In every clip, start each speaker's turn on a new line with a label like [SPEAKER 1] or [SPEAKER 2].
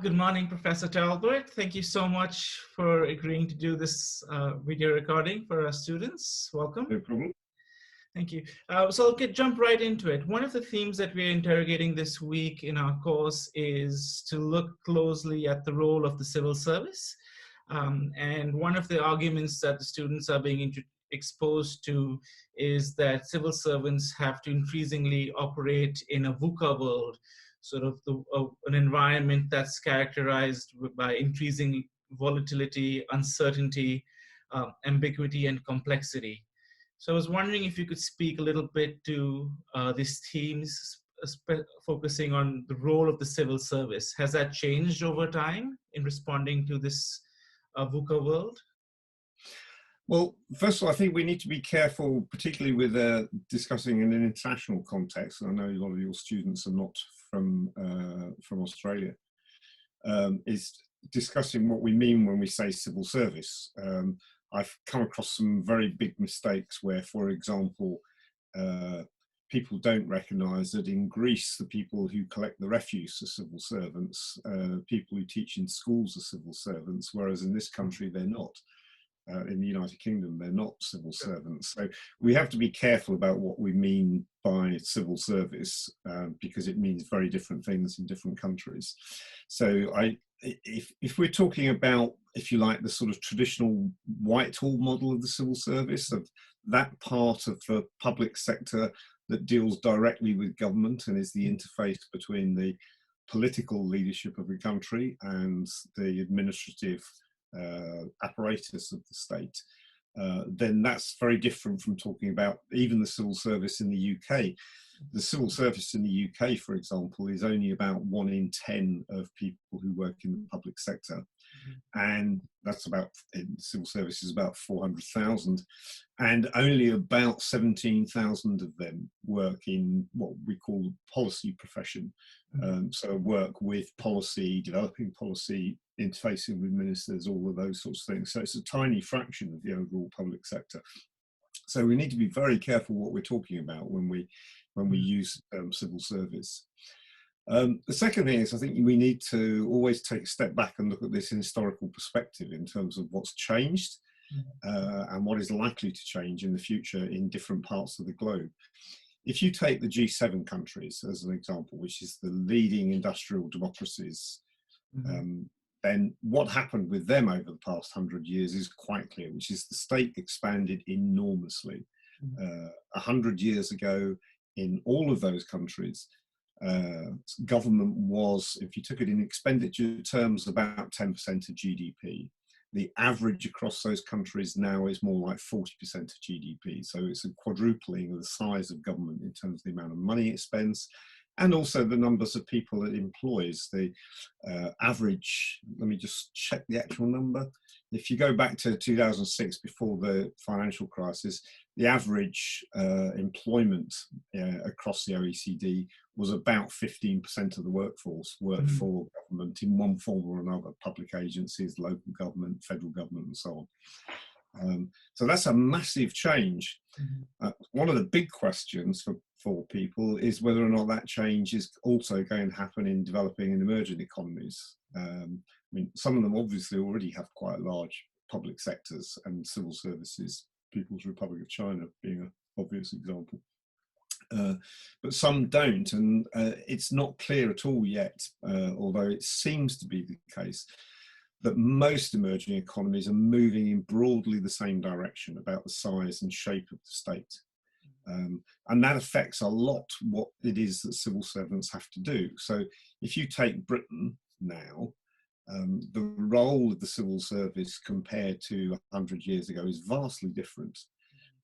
[SPEAKER 1] Good morning, Professor Talbot. Thank you so much for agreeing to do this video recording for our students. Welcome.
[SPEAKER 2] No problem.
[SPEAKER 1] Thank you. So I'll jump right into it. One of the themes that we're interrogating this week in our course is to look closely at the role of the civil service. And one of the arguments that the students are being exposed to is that civil servants have to increasingly operate in a VUCA world, sort of an environment that's characterized by increasing volatility, uncertainty, ambiguity, and complexity. So I was wondering if you could speak a little bit to these themes, focusing on the role of the civil service. Has that changed over time in responding to this VUCA world?
[SPEAKER 2] Well, first of all, I think we need to be careful, particularly with discussing in an international context. I know a lot of your students are not from Australia. Is discussing what we mean when we say civil service. I've come across some very big mistakes where, for example, people don't recognise that in Greece, the people who collect the refuse are civil servants, people who teach in schools are civil servants, whereas in this country they're not. In the United Kingdom, they're not civil servants. So we have to be careful about what we mean by civil service because it means very different things in different countries. So if we're talking about, if you like, the sort of traditional Whitehall model of the civil service, of that part of the public sector that deals directly with government and is the interface between the political leadership of the country and the administrative apparatus of the state, then that's very different from talking about even the civil service in the UK. The civil service in the UK, for example, is only about 1 in 10 of people who work in the public sector. And that's about, in civil service is about 400,000. And only about 17,000 of them work in what we call the policy profession. So work with policy, developing policy, interfacing with ministers, all of those sorts of things. So it's a tiny fraction of the overall public sector. So we need to be very careful what we're talking about when we use civil service. The second thing is, I think we need to always take a step back and look at this in historical perspective in terms of what's changed and what is likely to change in the future in different parts of the globe. If you take the G7 countries as an example, which is the leading industrial democracies, then what happened with them over the past 100 years is quite clear, which is the state expanded enormously. 100 years ago, in all of those countries, government was, if you took it in expenditure terms, about 10% of GDP. The average across those countries now is more like 40% of GDP. So it's a quadrupling of the size of government in terms of the amount of money it spends, and also the numbers of people it employs. The average, let me just check the actual number. If you go back to 2006, before the financial crisis, the average employment across the OECD was about 15% of the workforce worked for government in one form or another, public agencies, local government, federal government, and so on. So that's a massive change. One of the big questions for people is whether or not that change is also going to happen in developing and emerging economies. I mean, some of them obviously already have quite large public sectors and civil services, People's Republic of China being an obvious example. But some don't, and it's not clear at all yet, although it seems to be the case, that most emerging economies are moving in broadly the same direction about the size and shape of the state. And that affects a lot what it is that civil servants have to do. So if you take Britain now, the role of the civil service compared to 100 years ago is vastly different.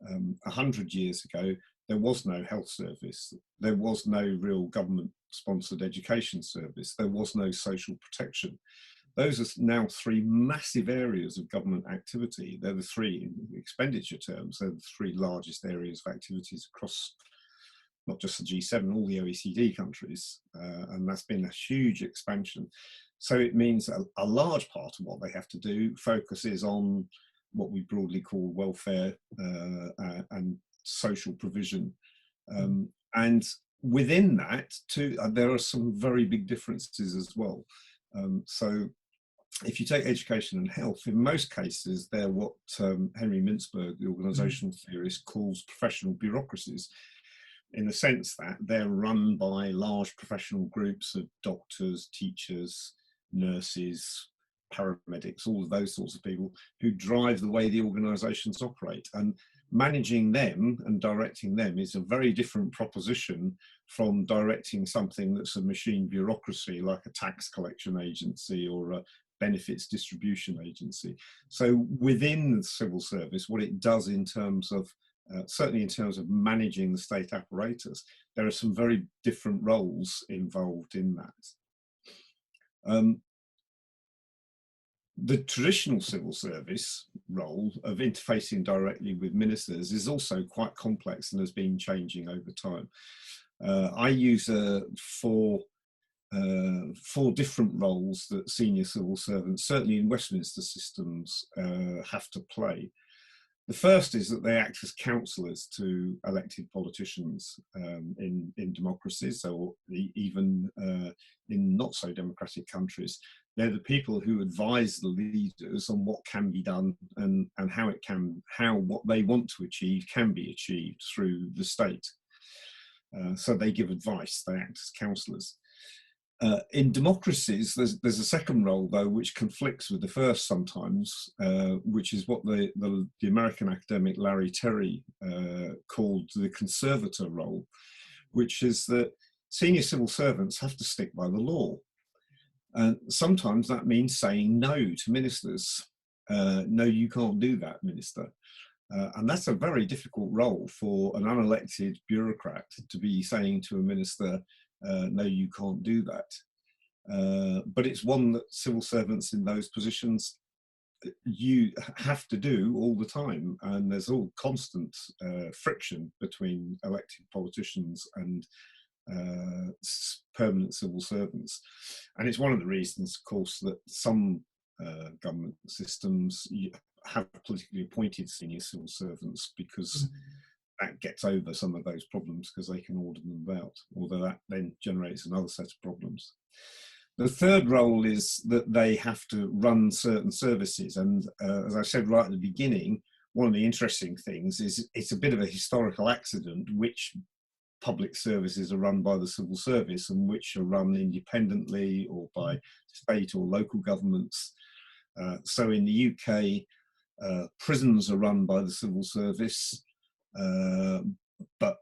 [SPEAKER 2] 100 years ago, there was no health service, there was no real government-sponsored education service, there was no social protection. Those are now 3 massive areas of government activity. They're the 3, in expenditure terms, they're the 3 largest areas of activities across not just the G7, all the OECD countries, and that's been a huge expansion. So it means a large part of what they have to do focuses on what we broadly call welfare and social provision. And within that, too, there are some very big differences as well. So if you take education and health, in most cases, they're what Henry Mintzberg, the organizational theorist, calls professional bureaucracies, in the sense that they're run by large professional groups of doctors, teachers, nurses, paramedics, all of those sorts of people who drive the way the organizations operate. And managing them and directing them is a very different proposition from directing something that's a machine bureaucracy, like a tax collection agency or a benefits distribution agency. So within the civil service, what it does in terms of certainly in terms of managing the state apparatus, there are some very different roles involved in that. The traditional civil service role of interfacing directly with ministers is also quite complex and has been changing over time. I use four different roles that senior civil servants, certainly in Westminster systems, have to play. The first is that they act as counsellors to elected politicians in democracies, so even in not so democratic countries. They're the people who advise the leaders on what can be done and how what they want to achieve can be achieved through the state. So they give advice, they act as counsellors. In democracies, there's a second role, though, which conflicts with the first sometimes, which is what the American academic Larry Terry called the Conservator role, which is that senior civil servants have to stick by the law. And sometimes that means saying no to ministers. No, you can't do that, minister. And that's a very difficult role for an unelected bureaucrat to be saying to a minister, no, you can't do that. But it's one that civil servants in those positions you have to do all the time, and there's all constant friction between elected politicians and permanent civil servants. And it's one of the reasons, of course, that some government systems have politically appointed senior civil servants, because that gets over some of those problems because they can order them about, although that then generates another set of problems. The third role is that they have to run certain services. And as I said right at the beginning, one of the interesting things is it's a bit of a historical accident which public services are run by the civil service and which are run independently or by state or local governments. So in the UK, prisons are run by the civil service, but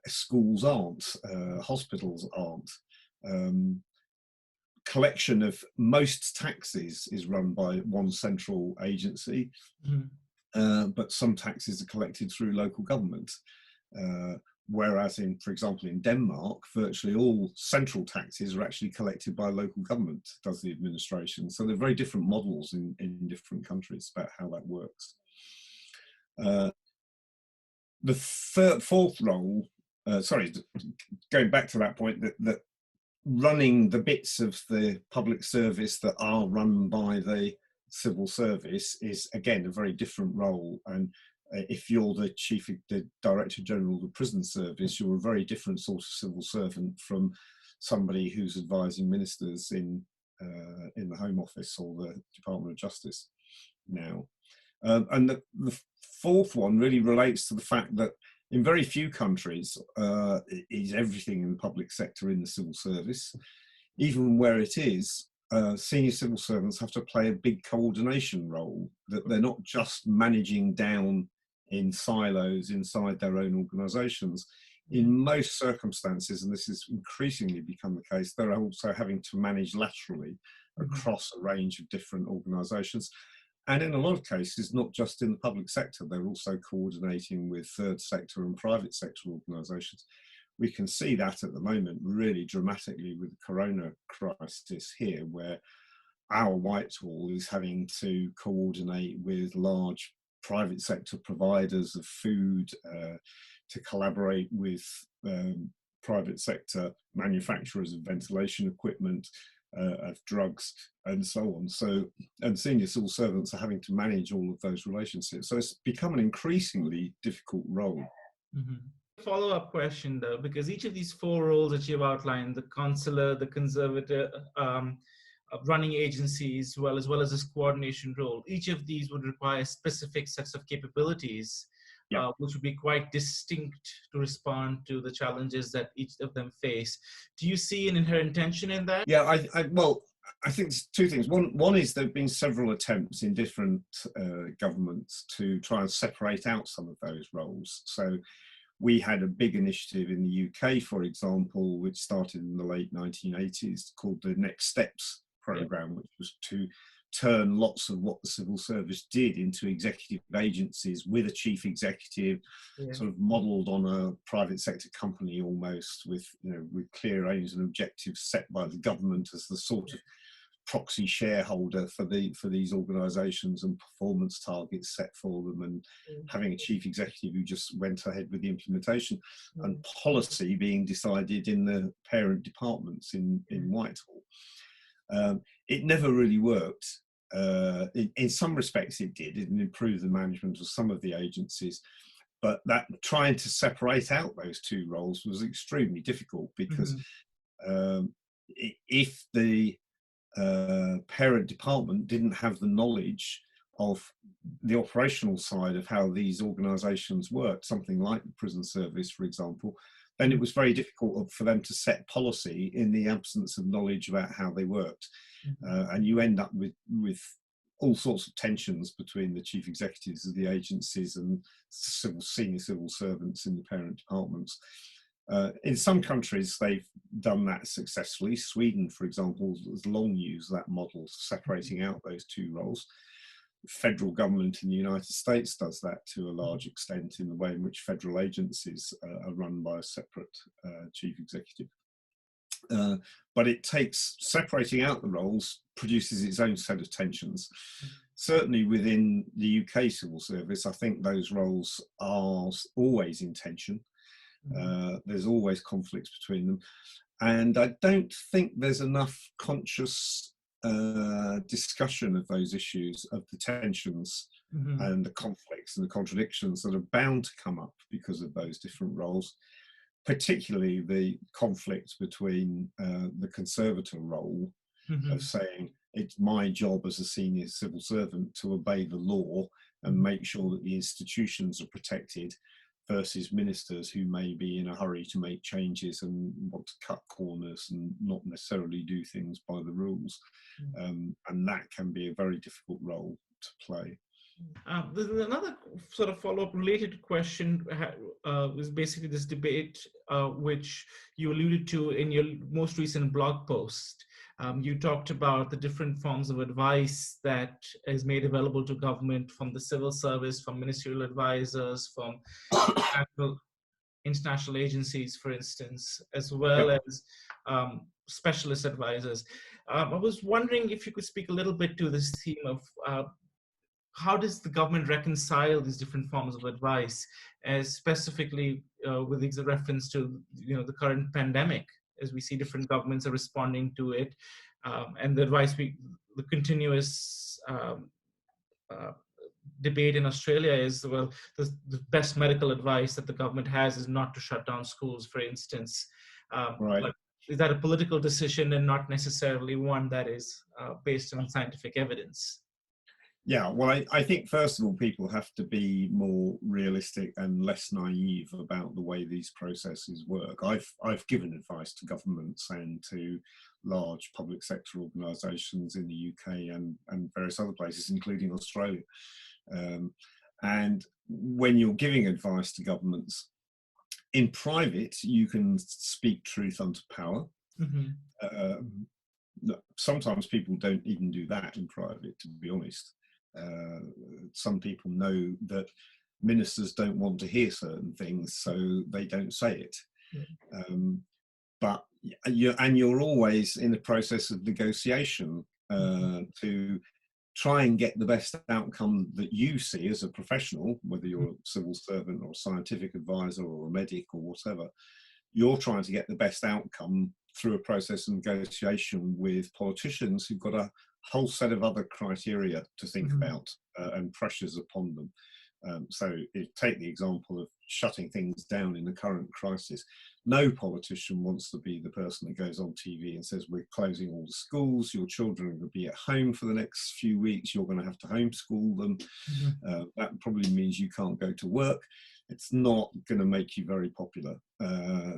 [SPEAKER 2] schools aren't, hospitals aren't. Collection of most taxes is run by one central agency, but some taxes are collected through local government. Whereas for example, in Denmark, virtually all central taxes are actually collected by local government, does the administration. So there are very different models in different countries about how that works. The fourth role, going back to that point, that running the bits of the public service that are run by the civil service is, again, a very different role. And if you're the Director General of the Prison Service, you're a very different sort of civil servant from somebody who's advising ministers in the Home Office or the Department of Justice now. And the fourth one really relates to the fact that in very few countries is everything in the public sector in the civil service. Even where it is, senior civil servants have to play a big coordination role, that they're not just managing down in silos inside their own organisations. In most circumstances, and this has increasingly become the case, they're also having to manage laterally across a range of different organisations. And in a lot of cases, not just in the public sector, they're also coordinating with third sector and private sector organisations. We can see that at the moment really dramatically with the corona crisis here, where our Whitehall is having to coordinate with large private sector providers of food, to collaborate with private sector manufacturers of ventilation equipment, of drugs, and so on. So, and senior civil servants are having to manage all of those relationships. So it's become an increasingly difficult role.
[SPEAKER 1] Follow-up question though, because each of these four roles that you've outlined, the consular, the conservator, running agencies, as well as this coordination role. Each of these would require specific sets of capabilities,
[SPEAKER 2] Yeah.
[SPEAKER 1] which would be quite distinct to respond to the challenges that each of them face. Do you see an inherent tension in that?
[SPEAKER 2] Yeah, well, I think there's two things. One is there have been several attempts in different governments to try and separate out some of those roles. So we had a big initiative in the UK, for example, which started in the late 1980s, called the Next Steps program, which was to turn lots of what the civil service did into executive agencies with a chief executive, sort of modelled on a private sector company almost, with with clear aims and objectives set by the government as the sort of proxy shareholder for these organisations, and performance targets set for them, and having a chief executive who just went ahead with the implementation, and policy being decided in the parent departments in Whitehall. It never really worked. In some respects it did. It improved the management of some of the agencies, but that trying to separate out those two roles was extremely difficult, because if the parent department didn't have the knowledge of the operational side of how these organisations worked, something like the prison service, for example, then it was very difficult for them to set policy in the absence of knowledge about how they worked. And you end up with all sorts of tensions between the chief executives of the agencies and senior civil servants in the parent departments. In some countries, they've done that successfully. Sweden, for example, has long used that model, separating out those two roles. The federal government in the United States does that to a large extent, in the way in which federal agencies are run by a separate chief executive. But it takes, separating out the roles produces its own set of tensions. Certainly within the UK civil service, I think those roles are always in tension. There's always conflicts between them, and I don't think there's enough conscious discussion of those issues, of the tensions and the conflicts and the contradictions that are bound to come up because of those different roles, particularly the conflict between the conservator role of saying it's my job as a senior civil servant to obey the law and make sure that the institutions are protected, versus ministers who may be in a hurry to make changes and want to cut corners and not necessarily do things by the rules. And that can be a very difficult role to play.
[SPEAKER 1] There's another sort of follow-up related question, was basically this debate which you alluded to in your most recent blog post. You talked about the different forms of advice that is made available to government from the civil service, from ministerial advisors, from international agencies, for instance, as well as specialist advisors. I was wondering if you could speak a little bit to this theme of how does the government reconcile these different forms of advice, as specifically with reference to the current pandemic, as we see different governments are responding to it, and the advice the continuous debate in Australia is, well, the best medical advice that the government has is not to shut down schools, for instance.
[SPEAKER 2] Right.
[SPEAKER 1] Is that a political decision and not necessarily one that is based on scientific evidence?
[SPEAKER 2] Yeah, well, I think first of all, people have to be more realistic and less naive about the way these processes work. I've given advice to governments and to large public sector organisations in the UK and various other places, including Australia. And when you're giving advice to governments, in private, you can speak truth unto power. Sometimes people don't even do that in private, to be honest. Some people know that ministers don't want to hear certain things, so they don't say it. But you're always in the process of negotiation to try and get the best outcome that you see as a professional, whether you're a civil servant or a scientific advisor or a medic or whatever. You're trying to get the best outcome through a process of negotiation with politicians who've got a whole set of other criteria to think about and pressures upon them. So take the example of shutting things down in the current crisis. No politician wants to be the person that goes on TV and says, we're closing all the schools, your children are going to be at home for the next few weeks, you're going to have to homeschool them. That probably means you can't go to work. It's not going to make you very popular.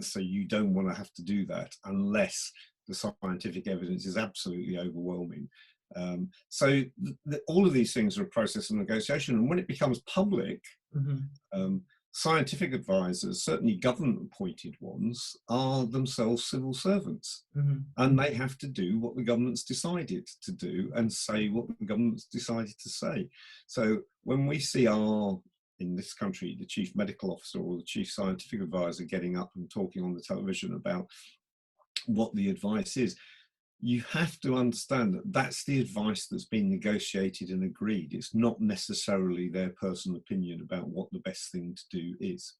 [SPEAKER 2] So you don't want to have to do that unless the scientific evidence is absolutely overwhelming. So all of these things are a process of negotiation. And when it becomes public, scientific advisors, certainly government-appointed ones, are themselves civil servants. And they have to do what the government's decided to do and say what the government's decided to say. So when we see in this country, the chief medical officer or the chief scientific advisor getting up and talking on the television about what the advice is, you have to understand that that's the advice that's been negotiated and agreed. It's not necessarily their personal opinion about what the best thing to do is.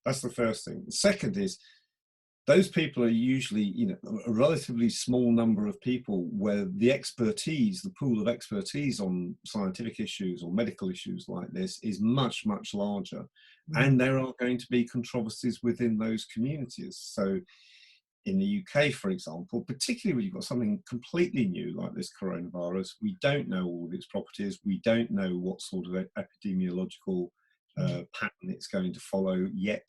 [SPEAKER 2] That's the first thing. The second is, those people are usually, a relatively small number of people where the expertise, the pool of expertise on scientific issues or medical issues like this is much, much larger. And there are going to be controversies within those communities. So in the UK, for example, particularly when you've got something completely new like this coronavirus, we don't know all of its properties. We don't know what sort of epidemiological pattern it's going to follow yet.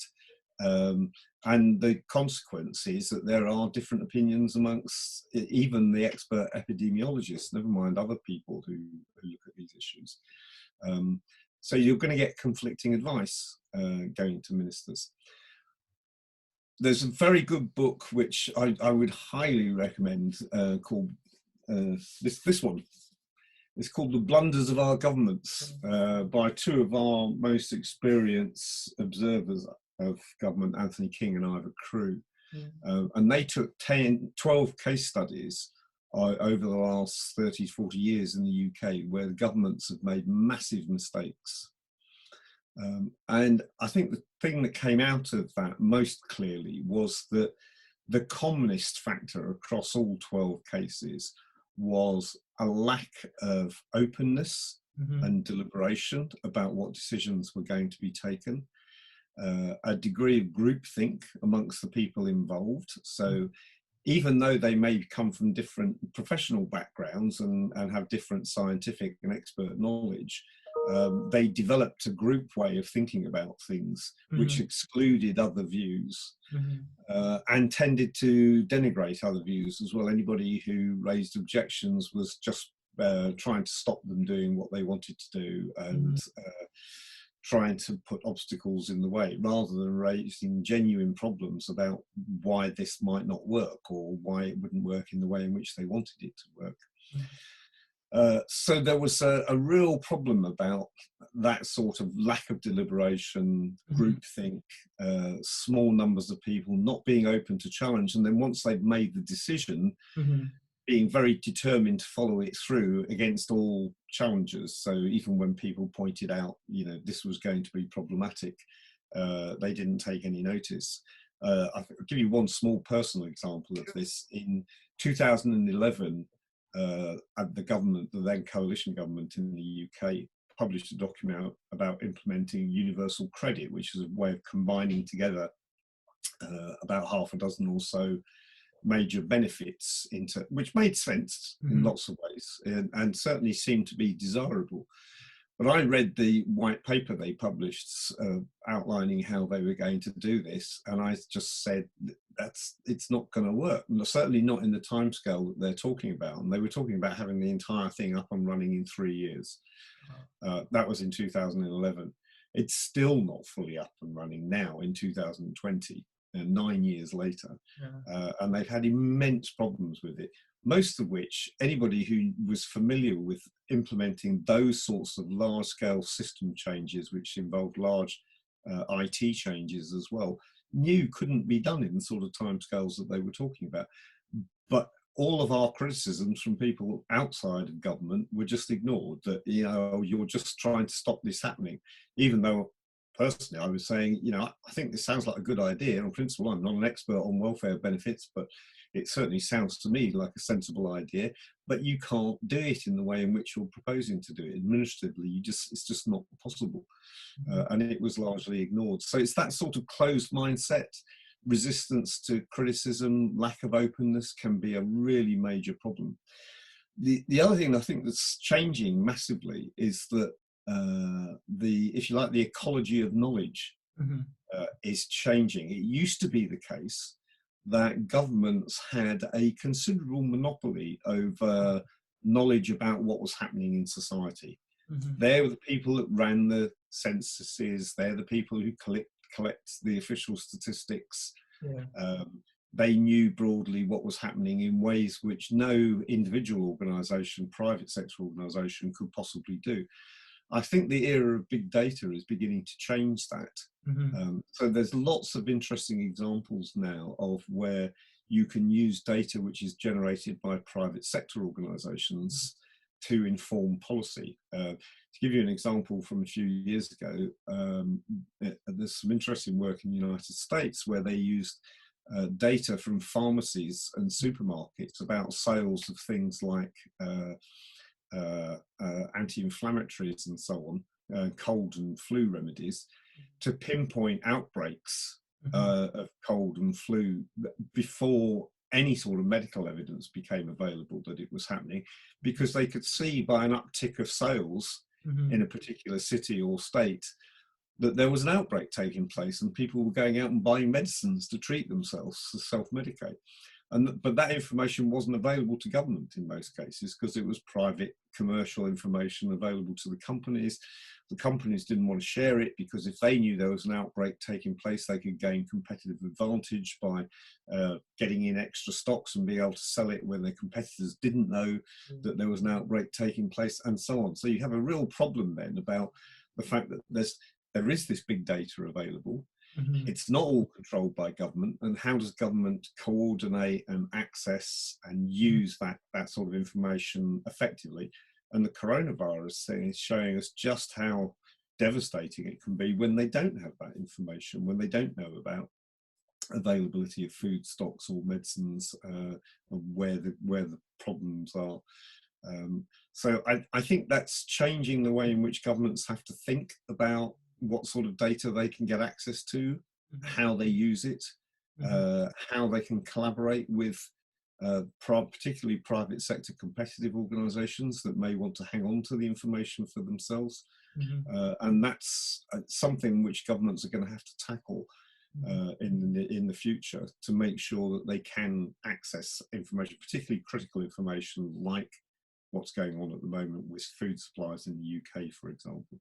[SPEAKER 2] And the consequence is that there are different opinions amongst even the expert epidemiologists, never mind other people who look at these issues. So you're going to get conflicting advice going to ministers. There's a very good book which I would highly recommend called this one. It's called The Blunders of Our Governments by two of our most experienced observers of government, Anthony King and Ivor Crew. And they took 12 case studies over the last 30, 40 years in the UK where the governments have made massive mistakes. And I think the thing that came out of that most clearly was that the commonest factor across all 12 cases was a lack of openness and deliberation about what decisions were going to be taken, a degree of groupthink amongst the people involved. So even though they may come from different professional backgrounds and have different scientific and expert knowledge, they developed a group way of thinking about things which excluded other views and tended to denigrate other views as well. Anybody who raised objections was just trying to stop them doing what they wanted to do and trying to put obstacles in the way rather than raising genuine problems about why this might not work or why it wouldn't work in the way in which they wanted it to work. So there was a real problem about that sort of lack of deliberation, groupthink, small numbers of people not being open to challenge. And then once they've made the decision, being very determined to follow it through against all challenges. So even when people pointed out, this was going to be problematic, they didn't take any notice. I'll give you one small personal example of this. In 2011, the government, the then coalition government in the UK, published a document about implementing universal credit, which is a way of combining together about half a dozen or so major benefits which made sense in lots of ways and certainly seemed to be desirable. But I read the white paper they published outlining how they were going to do this, and I just said it's not going to work, certainly not in the timescale that they're talking about. And they were talking about having the entire thing up and running in 3 years. That was in 2011. It's still not fully up and running now in 2020, 9 years later. And they've had immense problems with it, most of which anybody who was familiar with implementing those sorts of large-scale system changes, which involved large IT changes as well, knew couldn't be done in the sort of timescales that they were talking about. But all of our criticisms from people outside of government were just ignored, that, you're just trying to stop this happening, even though personally I was saying, I think this sounds like a good idea. On principle, I'm not an expert on welfare benefits, but it certainly sounds to me like a sensible idea, but you can't do it in the way in which you're proposing to do it. Administratively, it's just not possible. And it was largely ignored. So it's that sort of closed mindset resistance to criticism, lack of openness can be a really major problem. The other thing I think that's changing massively is that if you like, the ecology of knowledge is changing. It used to be the case that governments had a considerable monopoly over knowledge about what was happening in society. They were the people that ran the censuses. They're the people who collect the official statistics. They knew broadly what was happening in ways which no individual organisation, private sector organisation, could possibly do. I think the era of big data is beginning to change that. So there's lots of interesting examples now of where you can use data which is generated by private sector organisations to inform policy. To give you an example from a few years ago, there's some interesting work in the United States where they used data from pharmacies and supermarkets about sales of things like anti-inflammatories and so on, cold and flu remedies, to pinpoint outbreaks of cold and flu before any sort of medical evidence became available that it was happening, because they could see by an uptick of sales in a particular city or state that there was an outbreak taking place and people were going out and buying medicines to treat themselves, to self-medicate. But that information wasn't available to government in most cases because it was private commercial information available to the companies. The companies didn't want to share it because if they knew there was an outbreak taking place, they could gain competitive advantage by getting in extra stocks and be able to sell it when their competitors didn't know that there was an outbreak taking place, and so on. So you have a real problem then about the fact that there is this big data available. It's not all controlled by government, and how does government coordinate and access and use that sort of information effectively? And the coronavirus thing is showing us just how devastating it can be when they don't have that information, when they don't know about availability of food stocks or medicines, and where the problems are. So I think that's changing the way in which governments have to think about what sort of data they can get access to, how they use it, how they can collaborate with particularly private sector competitive organisations that may want to hang on to the information for themselves. And that's something which governments are going to have to tackle in the future to make sure that they can access information, particularly critical information like what's going on at the moment with food supplies in the UK, for example.